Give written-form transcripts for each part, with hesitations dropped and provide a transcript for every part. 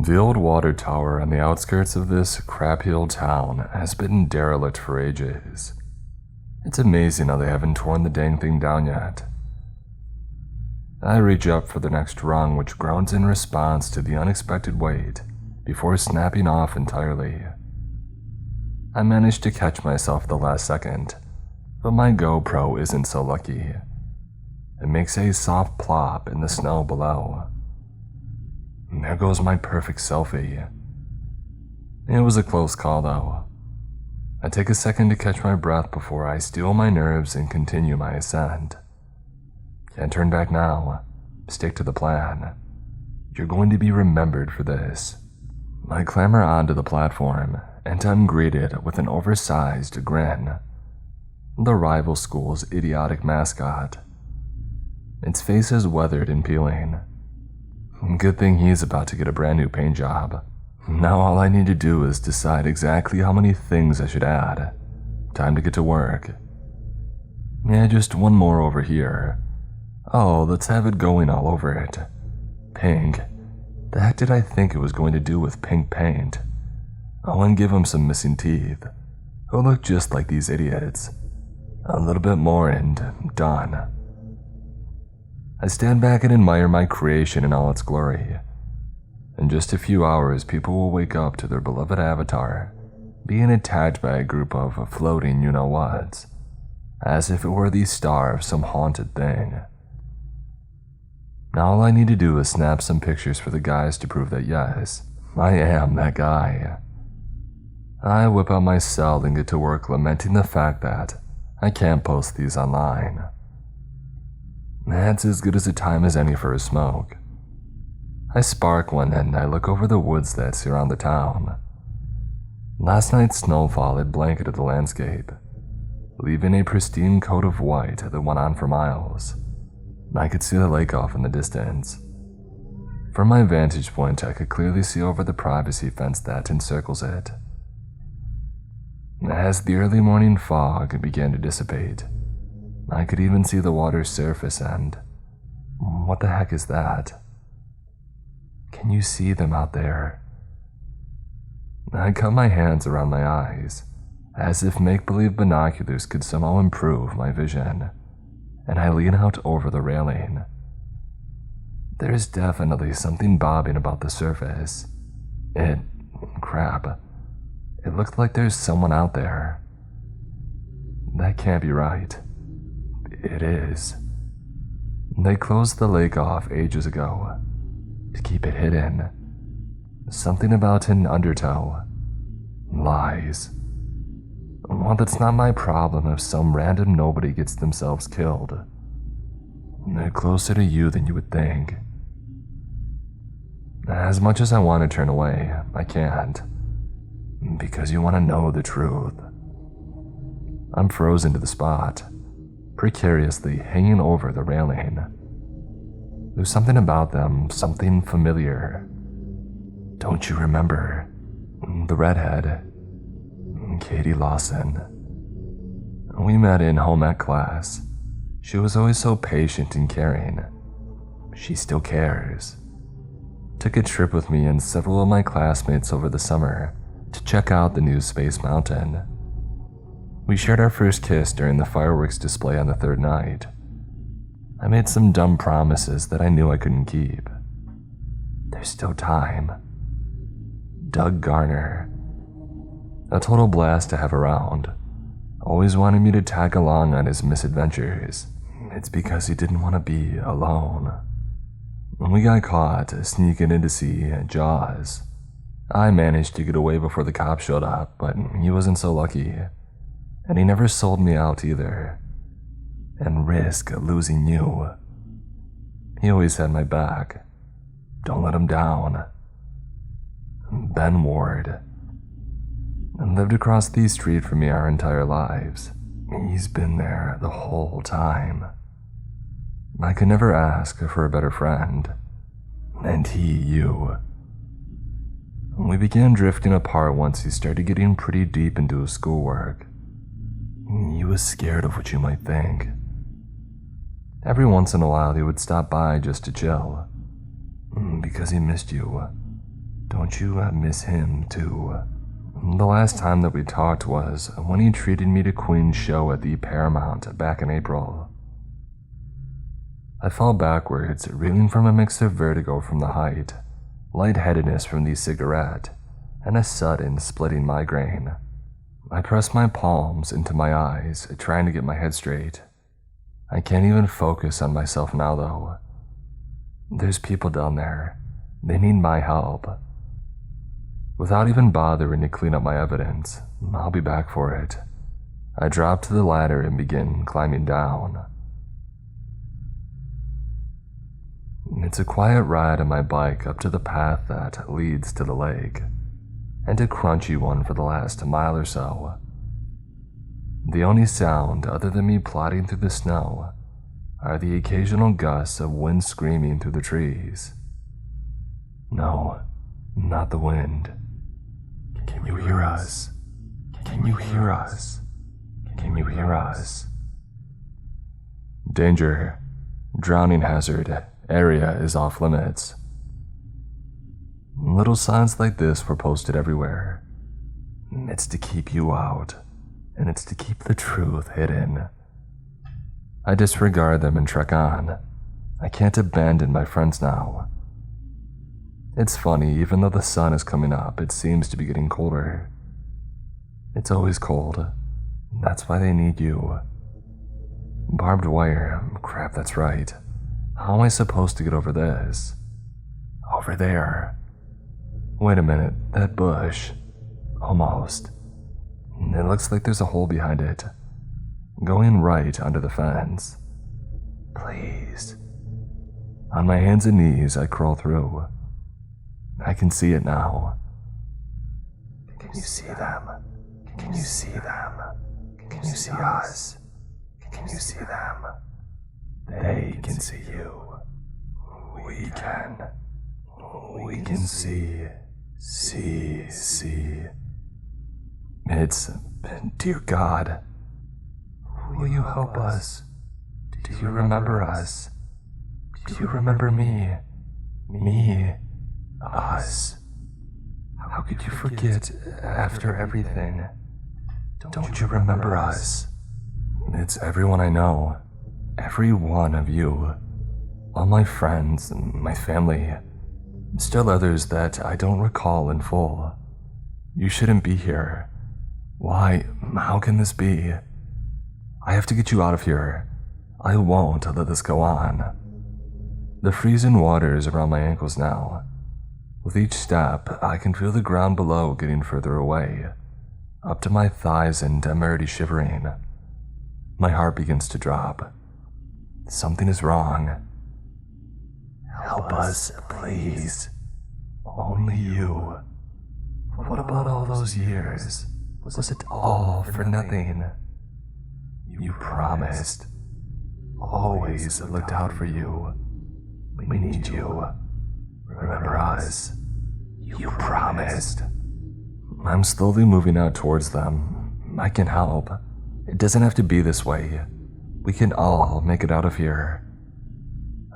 The old water tower on the outskirts of this crap-hill town has been derelict for ages. It's amazing how they haven't torn the dang thing down yet. I reach up for the next rung, which groans in response to the unexpected weight before snapping off entirely. I manage to catch myself at the last second, but my GoPro isn't so lucky. It makes a soft plop in the snow below. And there goes my perfect selfie. It was a close call though. I take a second to catch my breath before I steel my nerves and continue my ascent. Can't turn back now. Stick to the plan. You're going to be remembered for this. I clamber onto the platform, and I'm greeted with an oversized grin. The rival school's idiotic mascot. Its face is weathered and peeling. Good thing he's about to get a brand new paint job. Now all I need to do is decide exactly how many things I should add. Time to get to work. Yeah, just one more over here. Oh, let's have it going all over it. Pink. The heck did I think it was going to do with pink paint? Oh, and give him some missing teeth. Who look just like these idiots. A little bit more and done. I stand back and admire my creation in all its glory. In just a few hours, people will wake up to their beloved avatar being attacked by a group of floating you-know-whats, as if it were the star of some haunted thing. Now all I need to do is snap some pictures for the guys to prove that yes, I am that guy. I whip out my cell and get to work lamenting the fact that I can't post these online. That's as good as a time as any for a smoke. I spark one and I look over the woods that surround the town. Last night's snowfall had blanketed the landscape, leaving a pristine coat of white that went on for miles. I could see the lake off in the distance. From my vantage point, I could clearly see over the privacy fence that encircles it. As the early morning fog began to dissipate, I could even see the water's surface and… what the heck is that? Can you see them out there? I cut my hands around my eyes, as if make-believe binoculars could somehow improve my vision, and I lean out over the railing. There's definitely something bobbing about the surface. Crap. It looked like there's someone out there. That can't be right. It is. They closed the lake off ages ago to keep it hidden. Something about an undertow. Lies. Well, that's not my problem if some random nobody gets themselves killed. They're closer to you than you would think. As much as I want to turn away, I can't. Because you want to know the truth. I'm frozen to the spot, precariously hanging over the railing. There's something about them, something familiar. Don't you remember? The redhead, Katie Lawson. We met in home ec class. She was always so patient and caring. She still cares. Took a trip with me and several of my classmates over the summer to check out the new Space Mountain. We shared our first kiss during the fireworks display on the third night. I made some dumb promises that I knew I couldn't keep. There's still time. Doug Garner. A total blast to have around. Always wanted me to tag along on his misadventures. It's because he didn't want to be alone. When we got caught sneaking in to see Jaws, I managed to get away before the cops showed up, but he wasn't so lucky. And he never sold me out either. And risk losing you. He always had my back. Don't let him down. Ben Ward. Lived across the street from me our entire lives. He's been there the whole time. I could never ask for a better friend. And he, you. We began drifting apart once he started getting pretty deep into his schoolwork. He was scared of what you might think. Every once in a while he would stop by just to chill. Because he missed you. Don't you miss him, too? The last time that we talked was when he treated me to Queen's show at the Paramount back in April. I fell backwards, reeling from a mix of vertigo from the height, lightheadedness from the cigarette, and a sudden splitting migraine. I pressed my palms into my eyes, trying to get my head straight. I can't even focus on myself now, though. There's people down there. They need my help. Without even bothering to clean up my evidence, I'll be back for it. I drop to the ladder and begin climbing down. It's a quiet ride on my bike up to the path that leads to the lake, and a crunchy one for the last mile or so. The only sound other than me plodding through the snow are the occasional gusts of wind screaming through the trees. No, not the wind. Can you hear us? Can you hear us? Can you hear us? Danger. Drowning hazard. Area is off limits. Little signs like this were posted everywhere. It's to keep you out, and it's to keep the truth hidden. I disregard them and trek on. I can't abandon my friends now. It's funny, even though the sun is coming up, it seems to be getting colder. It's always cold. That's why they need you. Barbed wire. Crap, that's right. How am I supposed to get over this? Over there. Wait a minute, that bush. Almost. It looks like there's a hole behind it. Going right under the fence. Please. On my hands and knees, I crawl through. I can see it now. Can you see them? Can you see them? Can you see us? Can you see them? They can see you. We can. We can see. See. It's, dear God. Will you help us? Do you remember us? Do you remember me? Me. Us. How could you forget after everything? Don't you remember us? It's everyone I know. Every one of you. All my friends, my family. Still others that I don't recall in full. You shouldn't be here. Why? How can this be? I have to get you out of here. I won't let this go on. The freezing water is around my ankles now. With each step, I can feel the ground below getting further away, up to my thighs, and I'm already shivering. My heart begins to drop. Something is wrong. Help us, please. Only you. What about all those years? Was it all for nothing? You promised. Always looked out for you. We need you. Remember us. You promised. I'm slowly moving out towards them. I can help. It doesn't have to be this way. We can all make it out of here.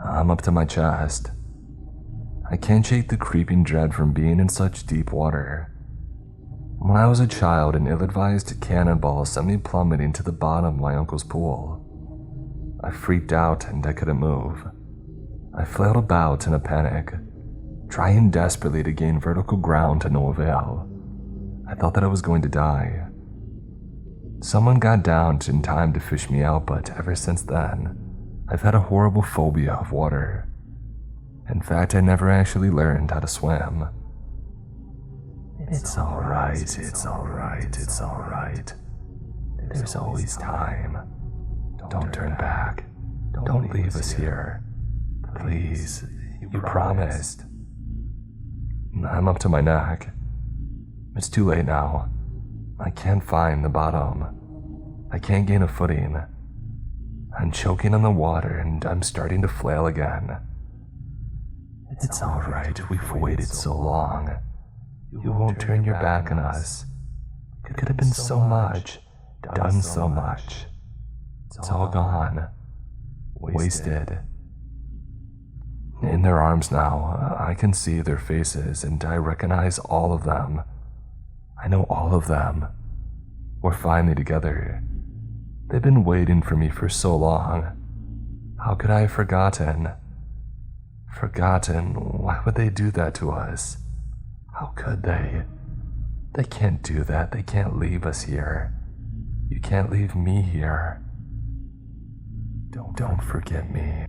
I'm up to my chest. I can't shake the creeping dread from being in such deep water. When I was a child, an ill-advised cannonball sent me plummeting to the bottom of my uncle's pool. I freaked out and I couldn't move. I flailed about in a panic, trying desperately to gain vertical ground to no avail. I thought that I was going to die. Someone got down in time to fish me out, but ever since then, I've had a horrible phobia of water. In fact, I never actually learned how to swim. It's alright, it's alright, it's alright. There's always time. Don't turn back. Don't leave us here. Please, you promised. I'm up to my neck. It's too late now. I can't find the bottom. I can't gain a footing. I'm choking on the water and I'm starting to flail again. It's alright, we've waited so long. You won't turn your back on us. It could have been so much, done so much. It's all gone. Wasted. In their arms now, I can see their faces and I recognize all of them. I know all of them. We're finally together. They've been waiting for me for so long. How could I have forgotten? Forgotten? Why would they do that to us? How could they? They can't do that. They can't leave us here. You can't leave me here. Don't forget me.